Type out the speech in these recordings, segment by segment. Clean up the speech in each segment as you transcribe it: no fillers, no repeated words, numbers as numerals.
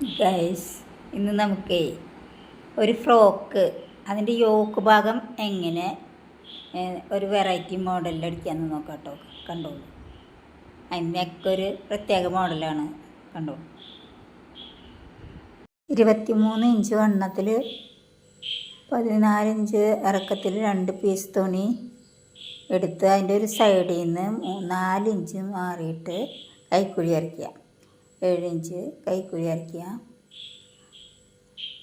Guys, ഇന്ന് നമുക്ക് ഒരു ഫ്രോക്ക് അതിൻ്റെ യോക്ക് ഭാഗം എങ്ങനെ ഒരു വെറൈറ്റി മോഡലിൽ അടിക്കാമെന്ന് നോക്കാം കേട്ടോ. കണ്ടോളൂ. അതിനൊക്കെ ഒരു പ്രത്യേക മോഡലാണ്. കണ്ടോളൂ. 23 ഇഞ്ച് വണ്ണത്തിൽ 14 ഇഞ്ച് ഇറക്കത്തിൽ 2 പീസ് തുണി എടുത്ത് അതിൻ്റെ ഒരു സൈഡിൽ നിന്ന് 4 ഇഞ്ച് മാറിയിട്ട് കൈക്കുഴി വരയ്ക്കുക. 7 ഇഞ്ച് കൈക്കുഴി വരയ്ക്കുക.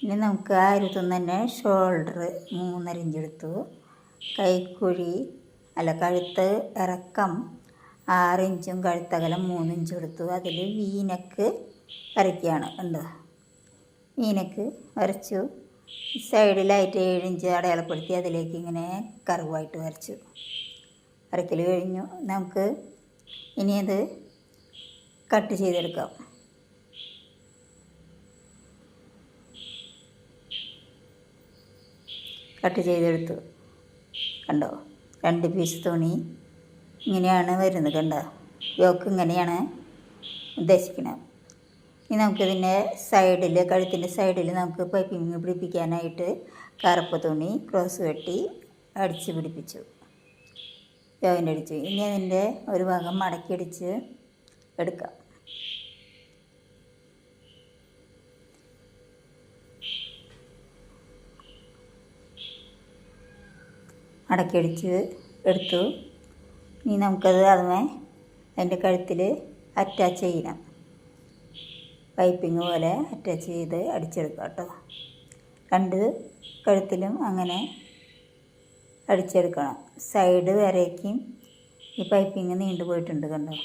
ഇനി നമുക്ക് ആ ഇരുത്തുനിന്ന് തന്നെ ഷോൾഡർ 3.5 ഇഞ്ച് എടുത്തു. കൈക്കുഴി കഴുത്ത് ഇറക്കം 6 ഇഞ്ചും കഴുത്തകലം 3 ഇഞ്ചും എടുത്തു. അതിൽ വീനക്ക് വരയ്ക്കുകയാണ്. ഉണ്ട്, വീനക്ക് വരച്ചു. സൈഡിലായിട്ട് 7 ഇഞ്ച് അടയാളപ്പെടുത്തി അതിലേക്ക് ഇങ്ങനെ കർവായിട്ട് വരച്ചു. വരയ്ക്കൽ കഴിഞ്ഞു. നമുക്ക് ഇനി അത് കട്ട് ചെയ്തെടുക്കാം. കട്ട് ചെയ്തെടുത്തു. കണ്ടോ, 2 പീസ് തുണി ഇങ്ങനെയാണ് വരുന്നത്. കണ്ടോ, യോക്ക് ഇങ്ങനെയാണ് ഉദ്ദേശിക്കുന്നത്. ഇനി നമുക്കിതിൻ്റെ സൈഡിൽ, കഴുത്തിൻ്റെ സൈഡിൽ നമുക്ക് പൈപ്പിംഗ് പിടിപ്പിക്കാനായിട്ട് കറുപ്പ് തുണി ക്രോസ് വെട്ടി അടിച്ച് പിടിപ്പിച്ചു, ജോയിൻ്റ് അടിച്ചു. ഇനി അതിൻ്റെ ഒരു ഭാഗം മടക്കി അടിച്ച് എടുക്കാം. മടക്കിയടിച്ച് എടുത്തു. ഇനി നമുക്കത് അതിൻ്റെ കഴുത്തിൽ അറ്റാച്ച് ചെയ്യണം. പൈപ്പിംഗ് പോലെ അറ്റാച്ച് ചെയ്ത് അടിച്ചെടുക്കാം കേട്ടോ. 2 കഴുത്തിലും അങ്ങനെ അടിച്ചെടുക്കണം. സൈഡ് വരേക്കും ഈ പൈപ്പിംഗ് നീണ്ടു പോയിട്ടുണ്ട്. കണ്ടോ,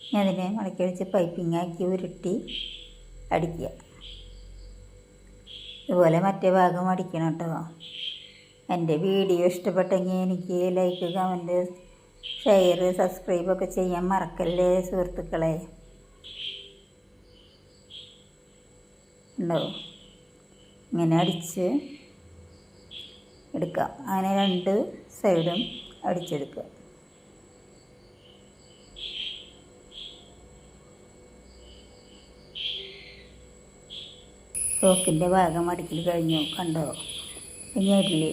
ഇനി അതിനെ മടക്കിയടിച്ച് പൈപ്പിംഗാക്കി ഉരുട്ടി അടിക്കുക. ഇതുപോലെ മറ്റേ ഭാഗം അടിക്കണം കേട്ടോ. എൻ്റെ വീഡിയോ ഇഷ്ടപ്പെട്ടെങ്കിൽ എനിക്ക് ലൈക്ക്, കമൻറ്റ്, ഷെയർ, സബ്സ്ക്രൈബൊക്കെ ചെയ്യാൻ മറക്കല്ലേ സുഹൃത്തുക്കളെ. ഉണ്ടോ, ഇങ്ങനെ അടിച്ച് എടുക്കാം. അങ്ങനെ 2 സൈഡും അടിച്ചെടുക്കുക. ഫ്രോക്കിൻ്റെ ഭാഗം അടിക്കൽ കഴിഞ്ഞു. കണ്ടോ, ഇനിയില്ലേ